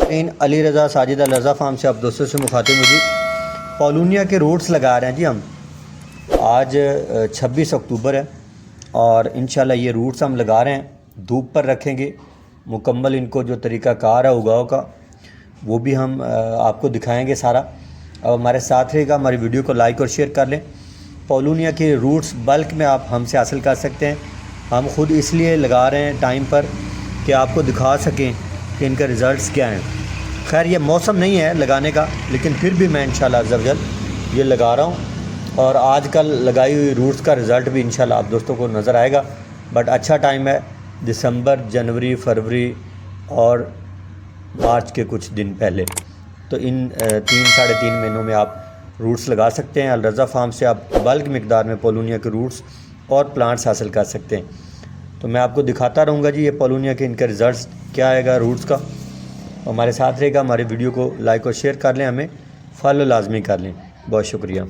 Ali Raza Sajid الرضا form سے آپ دوستوں سے مخاطب ہوں جی۔ پولونیا کے روٹس لگا رہے ہیں جی ہم، آج 26 اکتوبر ہے اور انشاءاللہ یہ روٹس ہم لگا رہے ہیں، دھوپ پر رکھیں گے مکمل۔ ان کو جو طریقہ کار ہے اگاؤ کا وہ بھی ہم آپ کو دکھائیں گے سارا، اور ہمارے ساتھ رہے گا، ہماری ویڈیو کو لائک اور شیئر کر لیں۔ پولونیا کے روٹس بلک میں آپ ہم سے حاصل کر سکتے ہیں، ہم خود اس لیے لگا رہے ہیں ٹائم پر کہ آپ کو دکھا سکیں کہ ان کا ریزلٹس کیا ہیں۔ خیر یہ موسم نہیں ہے لگانے کا، لیکن پھر بھی میں انشاءاللہ عز و جل یہ لگا رہا ہوں، اور آج کل لگائی ہوئی روٹس کا رزلٹ بھی انشاءاللہ آپ دوستوں کو نظر آئے گا۔ بٹ اچھا ٹائم ہے، دسمبر، جنوری، فروری اور مارچ کے کچھ دن پہلے، تو ان 3-3.5 مہینوں میں آپ روٹس لگا سکتے ہیں۔ الرضا فارم سے آپ بلک مقدار میں پولونیا کے روٹس اور پلانٹس حاصل کر سکتے ہیں۔ تو میں آپ کو دکھاتا رہوں گا جی یہ پولونیا کے ان کا رزلٹس کیا آئے گا روٹس کا۔ ہمارے ساتھ رہے گا، ہماری ویڈیو کو لائک اور شیئر کر لیں، ہمیں فالو لازمی کر لیں۔ بہت شکریہ۔